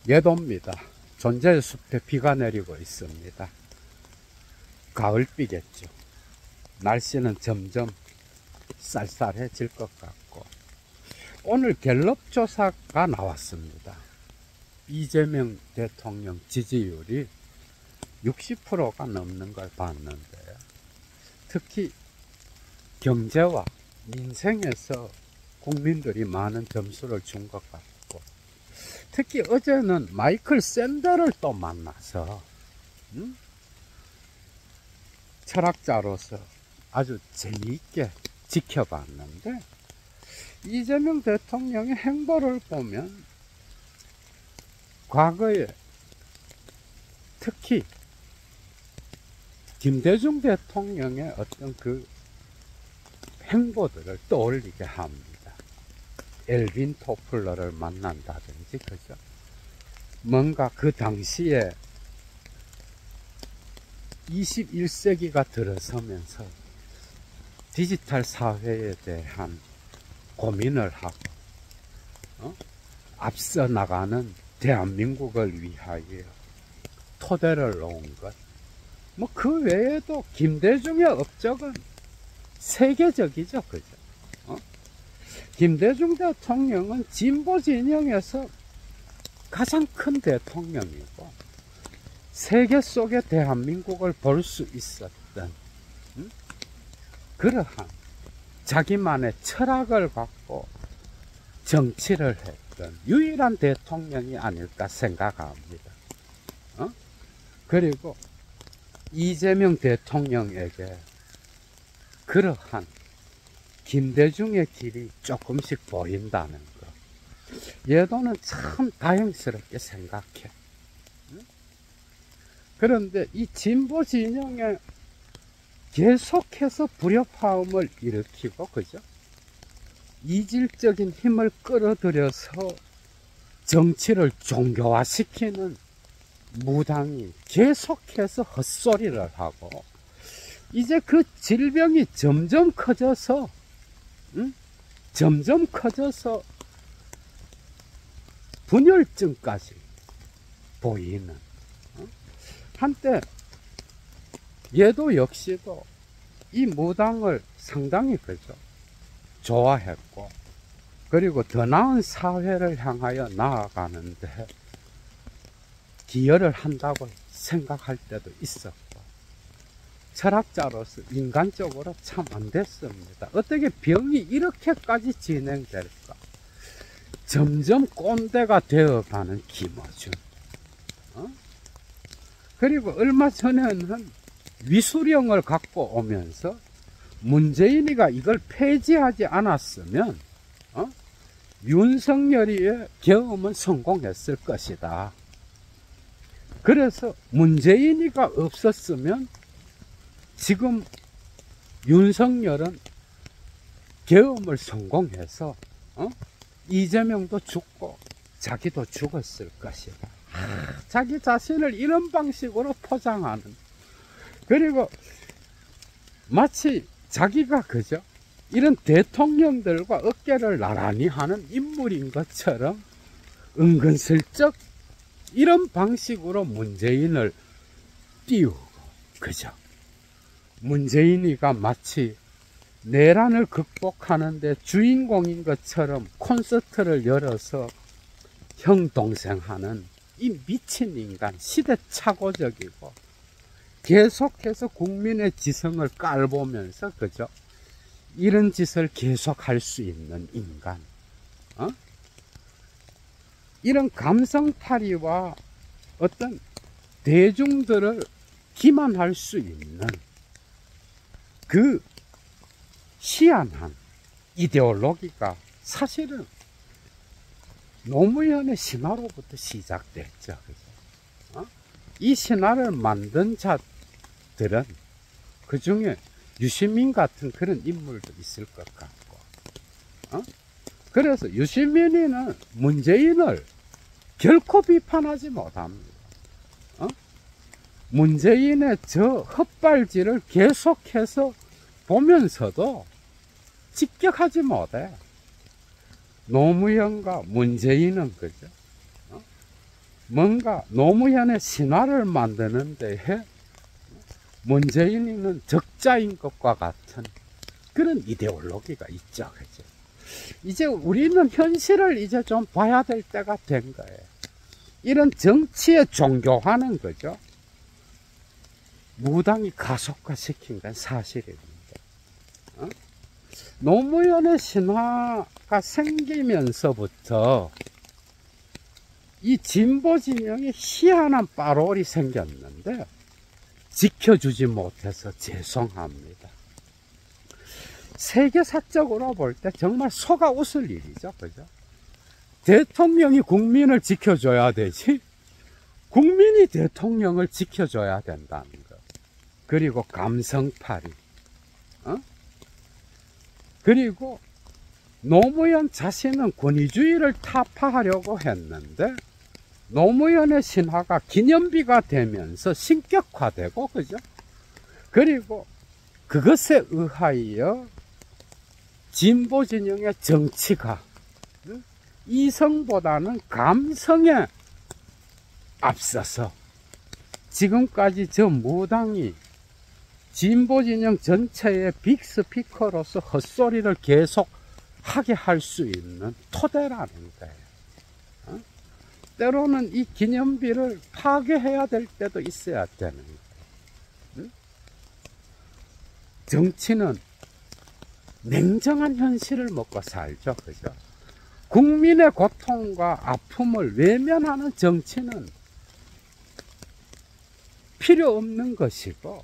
예도입니다. 존재의 숲에 비가 내리고 있습니다. 가을비겠죠. 날씨는 점점 쌀쌀해질 것 같고, 오늘 갤럽 조사가 나왔습니다. 이재명 대통령 지지율이 60%가 넘는 걸 봤는데, 특히 경제와 민생에서 국민들이 많은 점수를 준 것 같고, 특히 어제는 마이클 샌델을 또 만나서 철학자로서 아주 재미있게 지켜봤는데, 이재명 대통령의 행보를 보면 과거에 특히 김대중 대통령의 어떤 그 행보들을 떠올리게 합니다. 엘빈 토플러를 만난다든지, 그죠? 뭔가 그 당시에 21세기가 들어서면서 디지털 사회에 대한 고민을 하고, 앞서 나가는 대한민국을 위하여 토대를 놓은 것. 뭐 그 외에도 김대중의 업적은 세계적이죠, 그죠? 김대중 대통령은 진보 진영에서 가장 큰 대통령이고, 세계 속의 대한민국을 볼 수 있었던 그러한 자기만의 철학을 갖고 정치를 했던 유일한 대통령이 아닐까 생각합니다. 그리고 이재명 대통령에게 그러한 김대중의 길이 조금씩 보인다는 거, 예도는 참 다행스럽게 생각해. 그런데 이 진보 진영에 계속해서 불협화음을 일으키고, 그죠? 이질적인 힘을 끌어들여서 정치를 종교화시키는 무당이 계속해서 헛소리를 하고, 이제 그 질병이 점점 커져서 분열증까지 보이는, 한때 얘도 역시도 이 무당을 상당히, 그죠, 좋아했고, 그리고 더 나은 사회를 향하여 나아가는데 기여를 한다고 생각할 때도 있었고, 철학자로서 인간적으로 참 안 됐습니다. 어떻게 병이 이렇게까지 진행될까? 점점 꼰대가 되어가는 김어준. 그리고 얼마 전에는 위수령을 갖고 오면서 문재인이가 이걸 폐지하지 않았으면 윤석열이의 계엄은 성공했을 것이다. 그래서 문재인이가 없었으면 지금 윤석열은 계엄을 성공해서 이재명도 죽고 자기도 죽었을 것이다. 자기 자신을 이런 방식으로 포장하는, 그리고 마치 자기가, 그죠, 이런 대통령들과 어깨를 나란히 하는 인물인 것처럼 은근슬쩍 이런 방식으로 문재인을 띄우고, 그죠? 문재인이가 마치 내란을 극복하는데 주인공인 것처럼 콘서트를 열어서 형 동생하는 이 미친 인간, 시대착오적이고 계속해서 국민의 지성을 깔보면서, 그죠, 이런 짓을 계속할 수 있는 인간, 이런 감성팔이와 어떤 대중들을 기만할 수 있는 그 희한한 이데올로기가 사실은 노무현의 신화로부터 시작됐죠. 그죠? 이 신화를 만든 자들은 그 중에 유시민 같은 그런 인물도 있을 것 같고, 그래서 유시민이는 문재인을 결코 비판하지 못합니다. 문재인의 저 헛발질을 계속해서 보면서도 직격하지 못해. 노무현과 문재인은, 그죠, 뭔가 노무현의 신화를 만드는 데에 문재인은 적자인 것과 같은 그런 이데올로기가 있죠. 그죠? 이제 우리는 현실을 이제 좀 봐야 될 때가 된 거예요. 이런 정치의 종교화는 거죠. 무당이 가속화시킨 건 사실입니다. 노무현의 신화가 생기면서부터 이 진보 진영이 희한한 빠롤이 생겼는데 지켜주지 못해서 죄송합니다. 세계사적으로 볼 때 정말 속아 웃을 일이죠. 그죠? 대통령이 국민을 지켜줘야 되지, 국민이 대통령을 지켜줘야 된다는 거. 그리고 감성팔이. 그리고 노무현 자신은 권위주의를 타파하려고 했는데 노무현의 신화가 기념비가 되면서 신격화되고, 그죠? 그리고 그것에 의하여 진보 진영의 정치가 이성보다는 감성에 앞서서 지금까지 저 무당이 진보 진영 전체의 빅스피커로서 헛소리를 계속 하게 할 수 있는 토대라는 거예요. 때로는 이 기념비를 파괴해야 될 때도 있어야 되는 거예요. 정치는 냉정한 현실을 먹고 살죠. 그죠? 국민의 고통과 아픔을 외면하는 정치는 필요 없는 것이고,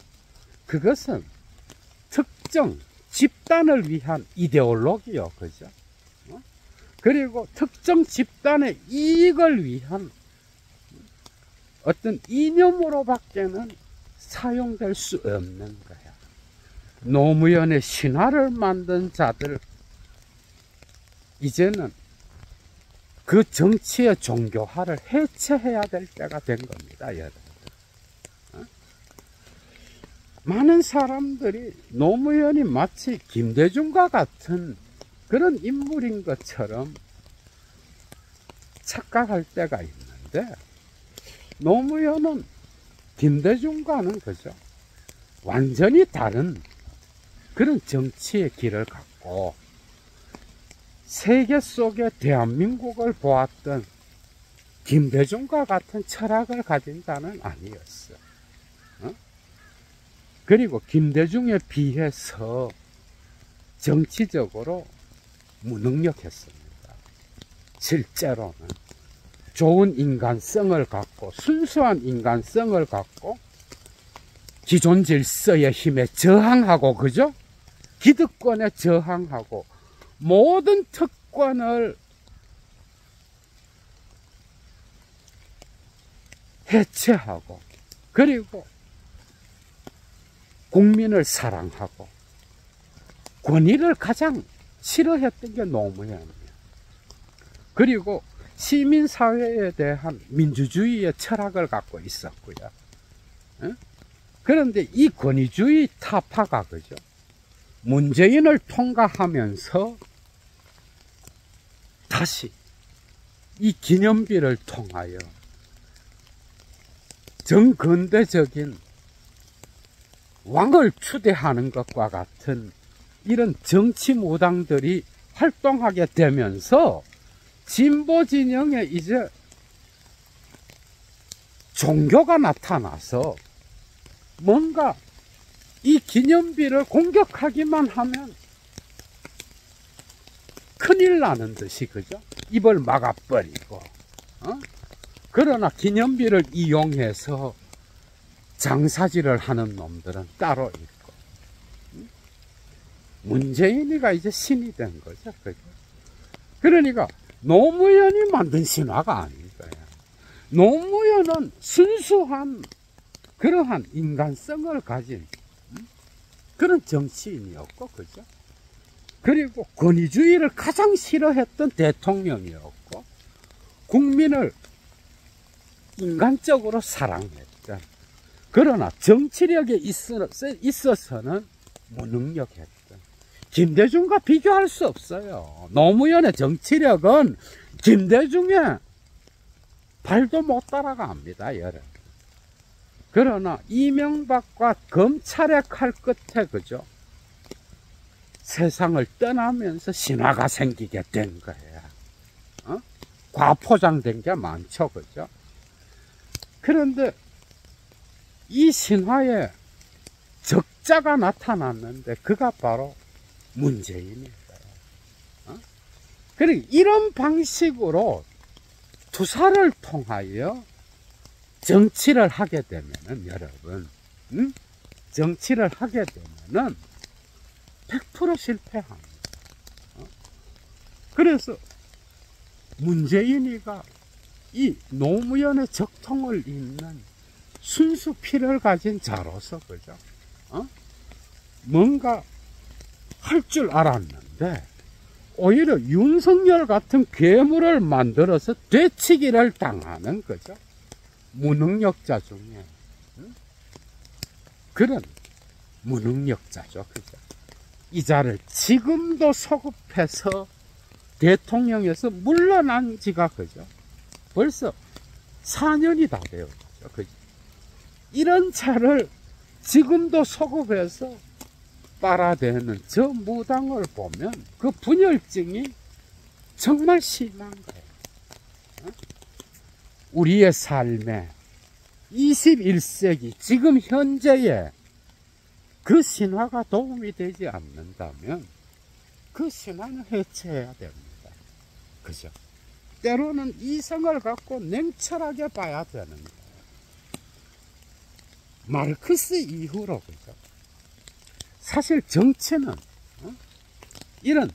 그것은 특정 집단을 위한 이데올로기요. 그죠? 그리고 특정 집단의 이익을 위한 어떤 이념으로밖에는 사용될 수 없는 거야. 노무현의 신화를 만든 자들, 이제는 그 정치의 종교화를 해체해야 될 때가 된 겁니다, 여러분. 많은 사람들이 노무현이 마치 김대중과 같은 그런 인물인 것처럼 착각할 때가 있는데, 노무현은 김대중과는 그죠? 완전히 다른 그런 정치의 길을 갖고 세계 속에 대한민국을 보았던 김대중과 같은 철학을 가진 자는 아니었어. 그리고 김대중에 비해서 정치적으로 무능력했습니다. 실제로는 좋은 인간성을 갖고, 순수한 인간성을 갖고 기존 질서의 힘에 저항하고, 그죠? 기득권에 저항하고 모든 특권을 해체하고, 그리고 국민을 사랑하고 권위를 가장 싫어했던 게 노무현이에요. 그리고 시민사회에 대한 민주주의의 철학을 갖고 있었고요. 그런데 이 권위주의 타파가, 그죠? 문재인을 통과하면서 다시 이 기념비를 통하여 정근대적인 왕을 추대하는 것과 같은 이런 정치 무당들이 활동하게 되면서 진보 진영에 이제 종교가 나타나서 뭔가 이 기념비를 공격하기만 하면 큰일 나는 듯이, 그죠? 입을 막아버리고, 그러나 기념비를 이용해서 장사질을 하는 놈들은 따로 있고, 문재인이가 이제 신이 된 거죠. 그죠? 그러니까 노무현이 만든 신화가 아닌 거예요. 노무현은 순수한 그러한 인간성을 가진 그런 정치인이었고, 그죠? 그리고 권위주의를 가장 싫어했던 대통령이었고, 국민을 인간적으로 사랑했던, 그러나 정치력에 있어서는 무능력했던, 김대중과 비교할 수 없어요. 노무현의 정치력은 김대중의 발도 못 따라갑니다, 여러분. 그러나 이명박과 검찰의 칼 끝에, 그죠? 세상을 떠나면서 신화가 생기게 된 거예요. 과포장된 게 많죠, 그죠? 그런데 이 신화에 적자가 나타났는데 그가 바로 문재인이에요. 그리고 이런 방식으로 투사를 통하여 정치를 하게 되면은, 여러분, 정치를 하게 되면은 100% 실패합니다. 그래서 문재인이가 이 노무현의 적통을 잇는 순수 피를 가진 자로서, 그죠? 뭔가 할 줄 알았는데, 오히려 윤석열 같은 괴물을 만들어서 되치기를 당하는, 거죠. 무능력자 중에 그런 무능력자죠, 그죠. 이 자를 지금도 소급해서 대통령에서 물러난 지가, 그죠, 벌써 4년이 다 되었죠, 그죠. 이런 차를 지금도 소급해서 빨아대는 저 무당을 보면 그 분열증이 정말 심한 거예요. 우리의 삶에 21세기 지금 현재에 그 신화가 도움이 되지 않는다면 그 신화는 해체해야 됩니다. 그죠? 때로는 이성을 갖고 냉철하게 봐야 되는 거예요. 마르크스 이후로, 그죠? 사실 정치는 이런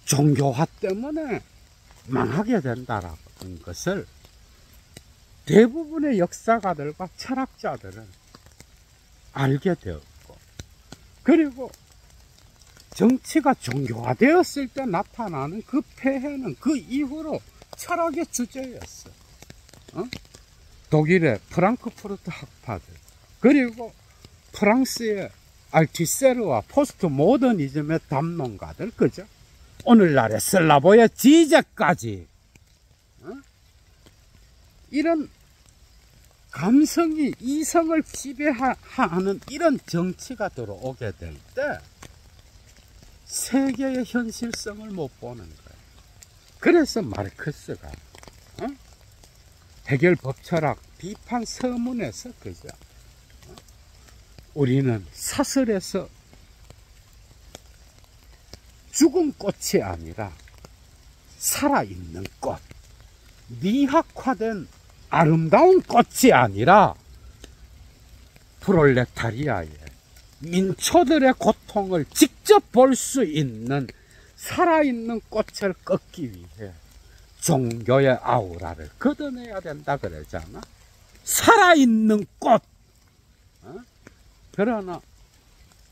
종교화 때문에 망하게 된다라는 것을 대부분의 역사가들과 철학자들은 알게 되었고, 그리고 정치가 종교화되었을 때 나타나는 그 폐해는 그 이후로 철학의 주제였어. 독일의 프랑크푸르트 학파들, 그리고 프랑스의 알투세르와 포스트 모더니즘의 담론가들, 그죠? 오늘날의 슬라보의 지제까지 이런 감성이 이성을 지배하는 이런 정치가 들어오게 될 때 세계의 현실성을 못 보는 거예요. 그래서 마르크스가 해결 법철학 비판 서문에서, 그죠? 우리는 사슬에서 죽은 꽃이 아니라 살아있는 꽃, 미학화된 아름다운 꽃이 아니라 프롤레타리아의 민초들의 고통을 직접 볼 수 있는 살아있는 꽃을 꺾기 위해 종교의 아우라를 걷어내야 된다 그러잖아. 살아있는 꽃. 그러나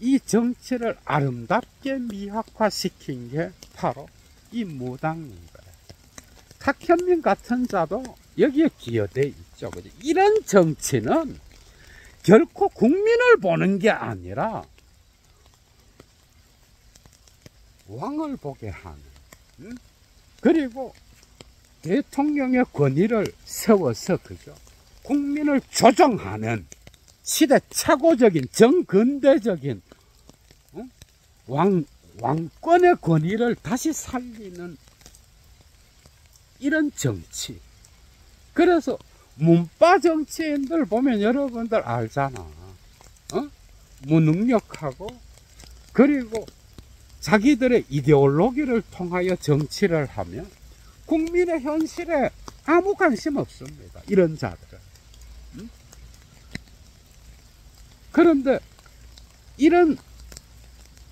이 정치를 아름답게 미학화시킨 게 바로 이 무당인 거예요. 탁현민 같은 자도 여기에 기여되어 있죠. 그죠? 이런 정치는 결코 국민을 보는 게 아니라 왕을 보게 하는, 그리고 대통령의 권위를 세워서, 그죠, 국민을 조정하는 시대착오적인 정근대적인 왕권의 권위를 다시 살리는 이런 정치. 그래서 문파 정치인들 보면 여러분들 알잖아. 무능력하고, 그리고 자기들의 이데올로기를 통하여 정치를 하면 국민의 현실에 아무 관심 없습니다, 이런 자들은. 그런데 이런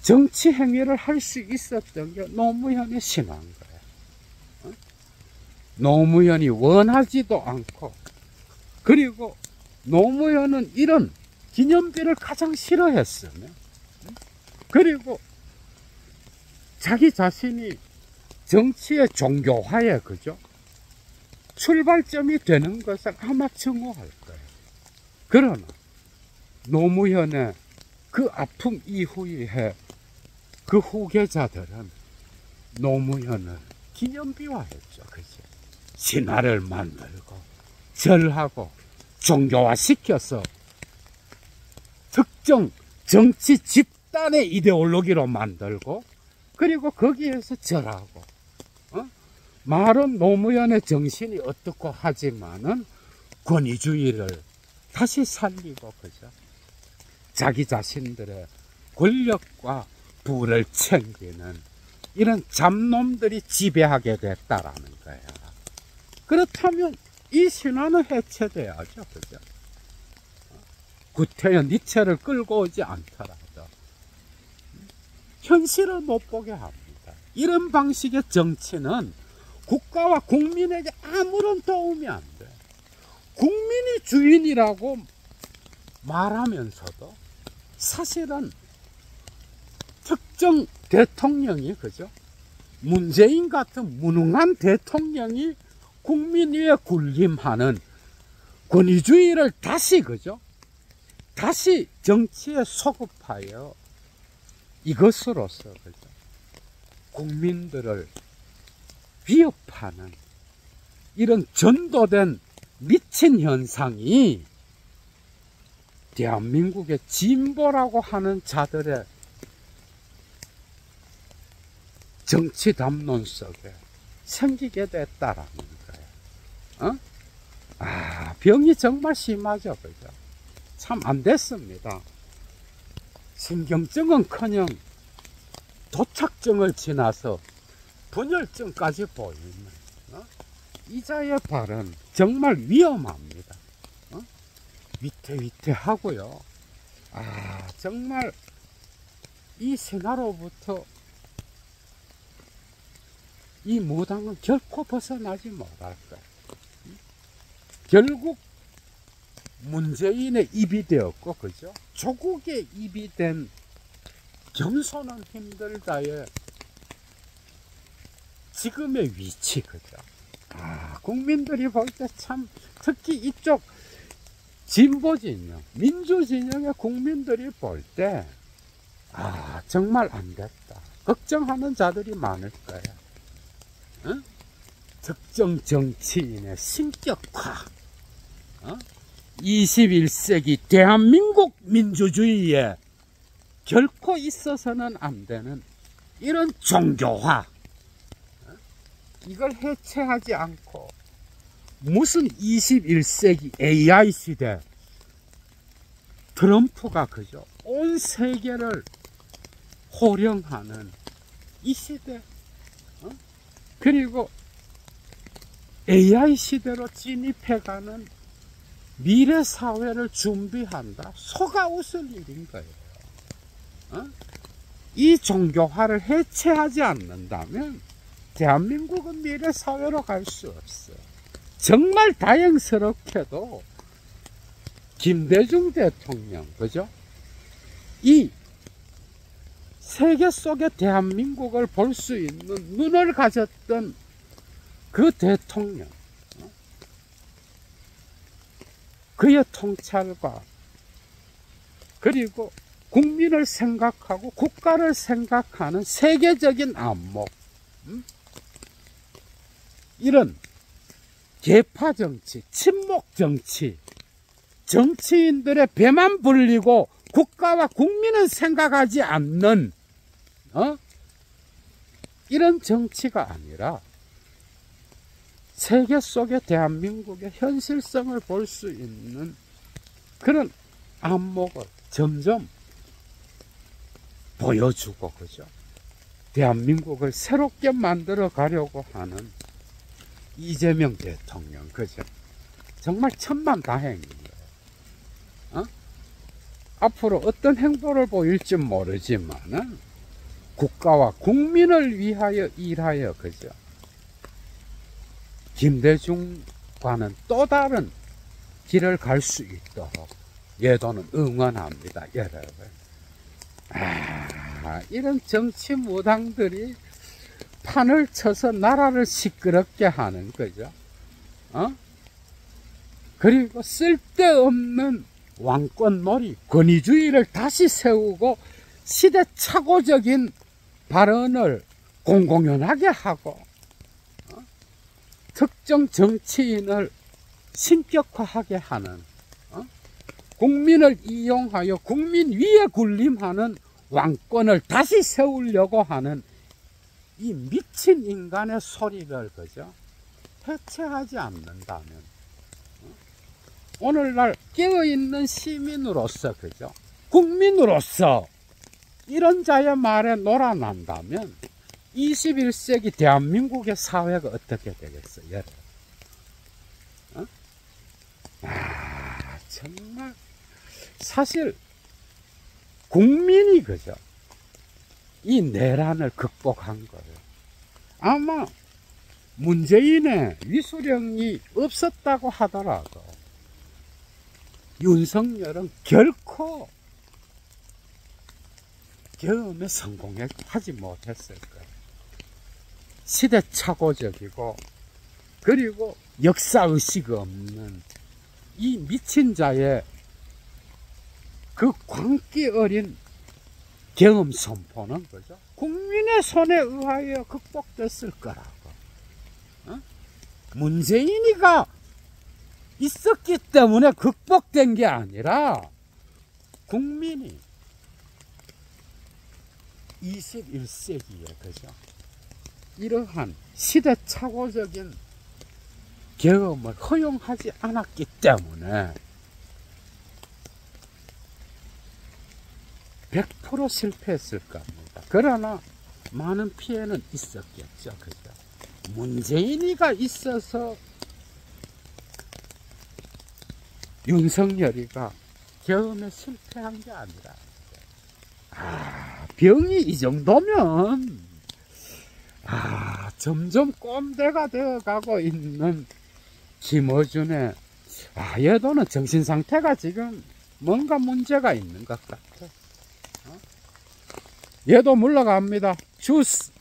정치 행위를 할 수 있었던 게 노무현의 신화인 거예요. 노무현이 원하지도 않고, 그리고 노무현은 이런 기념비를 가장 싫어했으며, 그리고 자기 자신이 정치의 종교화에, 그죠, 출발점이 되는 것을 아마 증오할 거예요. 그러나 노무현의 그 아픔 이후에 그 후계자들은 노무현을 기념비화했죠. 그죠? 신화를 만들고 절하고 종교화시켜서 특정 정치 집단의 이데올로기로 만들고 그리고 거기에서 절하고 말은 노무현의 정신이 어떻고 하지만은 권위주의를 다시 살리고 그죠? 자기 자신들의 권력과 부를 챙기는 이런 잡놈들이 지배하게 됐다라는 거야. 그렇다면 이 신화는 해체돼야죠, 그죠? 구태여 니체를 끌고 오지 않더라도 현실을 못 보게 합니다. 이런 방식의 정치는 국가와 국민에게 아무런 도움이 안 돼. 국민이 주인이라고 말하면서도 사실은 특정 대통령이 그죠? 문재인 같은 무능한 대통령이 국민 위에 군림하는 권위주의를 다시 그죠? 다시 정치에 소급하여 이것으로서 그죠? 국민들을 위협하는 이런 전도된 미친 현상이 대한민국의 진보라고 하는 자들의 정치 담론 속에 생기게 됐다라는 거예요. 병이 정말 심하죠, 그죠? 참 안 됐습니다. 신경증은커녕 도착증을 지나서 분열증까지 보이는 이자의 발언 정말 위험합니다. 위태위태하고요. 정말 이 신화로부터 이 무당은 결코 벗어나지 못할 거예요. 결국 문재인의 입이 되었고, 그죠? 조국의 입이 된 겸손은 힘들다의 지금의 위치, 그죠? 국민들이 볼 때 참, 특히 이쪽 진보 진영, 민주 진영의 국민들이 볼 때, 정말 안 됐다. 걱정하는 자들이 많을 거야. 응? 특정 정치인의 신격화, 21세기 대한민국 민주주의에 결코 있어서는 안 되는 이런 종교화, 이걸 해체하지 않고 무슨 21세기 AI 시대 트럼프가 그죠? 온 세계를 호령하는 이 시대, 그리고 AI 시대로 진입해가는 미래 사회를 준비한다. 속아 웃을 일인 거예요. 이 종교화를 해체하지 않는다면 대한민국은 미래 사회로 갈 수 없어요. 정말 다행스럽게도 김대중 대통령, 그죠? 이 세계 속의 대한민국을 볼 수 있는 눈을 가졌던 그 대통령, 그의 통찰과 그리고 국민을 생각하고 국가를 생각하는 세계적인 안목, 이런 계파 정치, 친목 정치, 정치인들의 배만 불리고 국가와 국민은 생각하지 않는 이런 정치가 아니라 세계 속의 대한민국의 현실성을 볼 수 있는 그런 안목을 점점 보여주고, 그죠? 대한민국을 새롭게 만들어 가려고 하는 이재명 대통령, 그죠? 정말 천만다행인 거예요. 앞으로 어떤 행보를 보일지 모르지만은 국가와 국민을 위하여 일하여, 그죠? 김대중과는 또 다른 길을 갈 수 있도록 예도는 응원합니다, 여러분. 이런 정치 무당들이 판을 쳐서 나라를 시끄럽게 하는 거죠. 그리고 쓸데없는 왕권놀이, 권위주의를 다시 세우고 시대착오적인 발언을 공공연하게 하고 특정 정치인을 신격화하게 하는, 국민을 이용하여 국민 위에 군림하는 왕권을 다시 세우려고 하는 이 미친 인간의 소리를, 그죠? 해체하지 않는다면, 오늘날 깨어있는 시민으로서, 그죠? 국민으로서 이런 자의 말에 놀아난다면 21세기 대한민국의 사회가 어떻게 되겠어요? 정말 사실 국민이, 그죠? 이 내란을 극복한 거예요. 아마 문재인의 위수령이 없었다고 하더라도 윤석열은 결코 경험에 성공하지 못했을 거예요. 시대착오적이고 그리고 역사의식 없는 이 미친 자의 그 광기 어린 경험 선포는, 그죠? 국민의 손에 의하여 극복됐을 거라고. 문재인이가 있었기 때문에 극복된 게 아니라 국민이 21세기에, 그죠? 이러한 시대착오적인 경험을 허용하지 않았기 때문에 100% 실패했을 겁니다. 그러나 많은 피해는 있었겠죠. 그죠? 문재인이가 있어서 윤석열이가 경험에 실패한 게 아니라, 병이 이 정도면, 점점 꼼대가 되어가고 있는 김어준의, 얘도는 정신상태가 지금 뭔가 문제가 있는 것 같아. 얘도 물러갑니다. 주스.